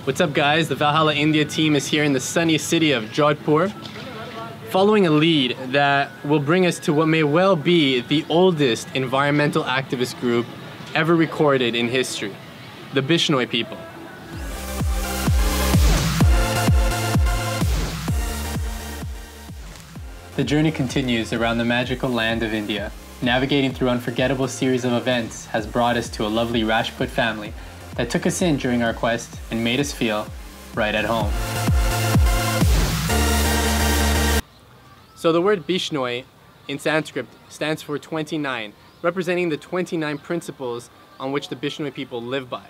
What's up guys, the Valhalla-India team is here in the sunny city of Jodhpur, following a lead that will bring us to what may well be the oldest environmental activist group ever recorded in history, the Bishnoi people. The journey continues around the magical land of India. Navigating through an unforgettable series of events has brought us to a lovely Rajput family that took us in during our quest and made us feel right at home. So the word Bishnoi in Sanskrit stands for 29, representing the 29 principles on which the Bishnoi people live by.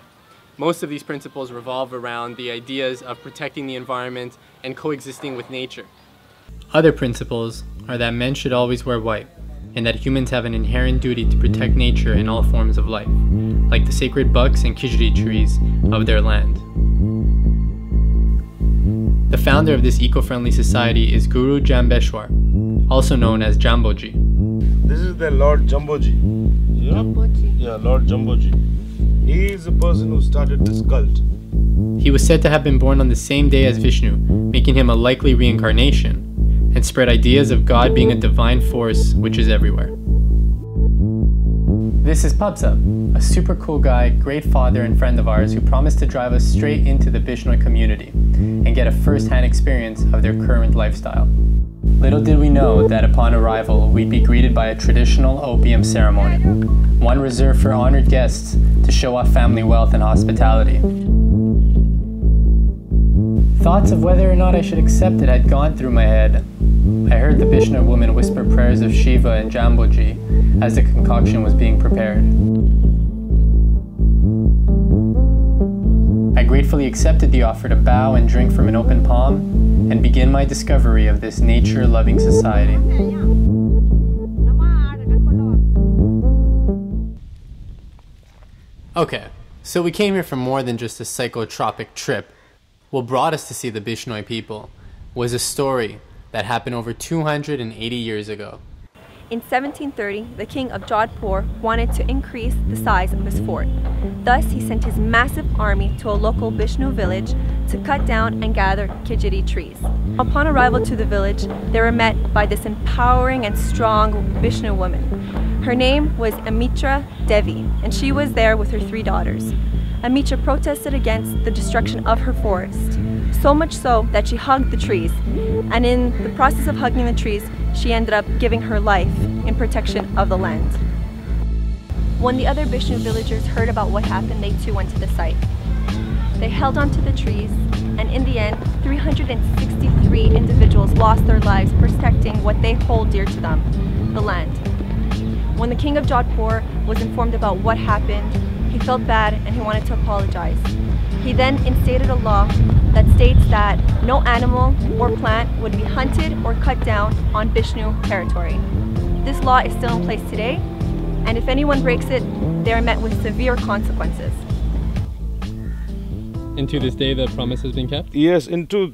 Most of these principles revolve around the ideas of protecting the environment and coexisting with nature. Other principles are that men should always wear white, and that humans have an inherent duty to protect nature in all forms of life, like the sacred bucks and kijri trees of their land. The founder of this eco-friendly society is Guru Jambeshwar, also known as Jamboji. This is the Lord Jamboji. Yeah? Jamboji? Yeah, Lord Jamboji. He is the person who started this cult. He was said to have been born on the same day as Vishnu, making him a likely reincarnation, and spread ideas of God being a divine force which is everywhere. This is Pubsub, a super cool guy, great father and friend of ours who promised to drive us straight into the Bishnoi community and get a first-hand experience of their current lifestyle. Little did we know that upon arrival we'd be greeted by a traditional opium ceremony, one reserved for honored guests to show off family wealth and hospitality. Thoughts of whether or not I should accept it had gone through my head. I heard the Bishnoi woman whisper prayers of Shiva and Jamboji as the concoction was being prepared. I gratefully accepted the offer to bow and drink from an open palm and begin my discovery of this nature-loving society. Okay, so we came here for more than just a psychotropic trip. What brought us to see the Bishnoi people was a story that happened over 280 years ago. In 1730, the king of Jodhpur wanted to increase the size of his fort. Thus, he sent his massive army to a local Bishnu village to cut down and gather kijri trees. Upon arrival to the village, they were met by this empowering and strong Bishnu woman. Her name was Amitra Devi, and she was there with her 3 daughters. Amitra protested against the destruction of her forest, so much so that she hugged the trees, and in the process of hugging the trees, she ended up giving her life in protection of the land. When the other Bishnu villagers heard about what happened, they too went to the site. They held onto the trees, and in the end, 363 individuals lost their lives protecting what they hold dear to them, the land. When the king of Jodhpur was informed about what happened, he felt bad and he wanted to apologize. He then instated a law that states that no animal or plant would be hunted or cut down on Bishnu territory. This law is still in place today, and if anyone breaks it, they are met with severe consequences. And to this day, the promise has been kept? Yes, to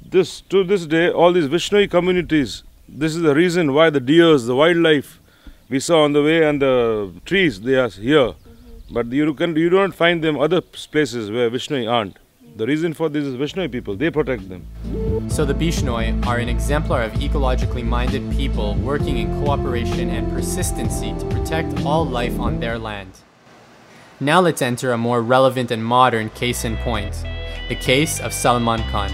this day, all these Vishnoi communities, this is the reason why the deers, the wildlife we saw on the way, and the trees, they are here. But you don't find them other places where Vishnoi aren't. The reason for this is Vishnoi people, they protect them. So the Bishnoi are an exemplar of ecologically minded people working in cooperation and persistency to protect all life on their land. Now let's enter a more relevant and modern case in point, the case of Salman Khan.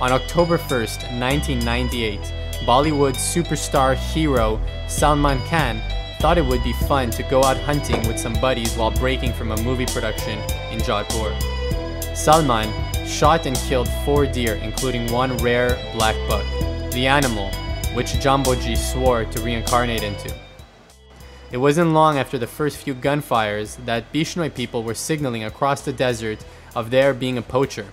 On October 1st, 1998, Bollywood superstar hero Salman Khan thought it would be fun to go out hunting with some buddies while breaking from a movie production in Jodhpur. Salman shot and killed 4 deer, including 1 rare black buck, the animal which Jamboji swore to reincarnate into. It wasn't long after the first few gunfires that Bishnoi people were signaling across the desert of their being a poacher.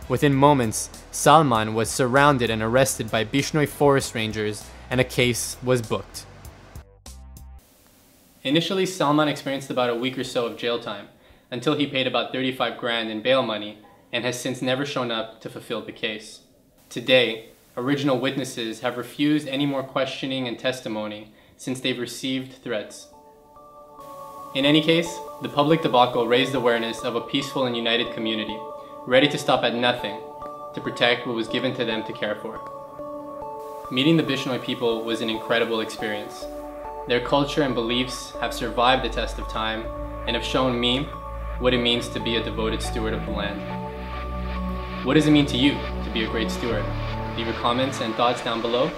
Within moments, Salman was surrounded and arrested by Bishnoi forest rangers, and a case was booked. Initially, Salman experienced about a week or so of jail time, until he paid about 35 grand in bail money, and has since never shown up to fulfill the case. Today, original witnesses have refused any more questioning and testimony since they've received threats. In any case, the public debacle raised awareness of a peaceful and united community, ready to stop at nothing to protect what was given to them to care for. Meeting the Bishnoi people was an incredible experience. Their culture and beliefs have survived the test of time and have shown me what it means to be a devoted steward of the land. What does it mean to you to be a great steward? Leave your comments and thoughts down below.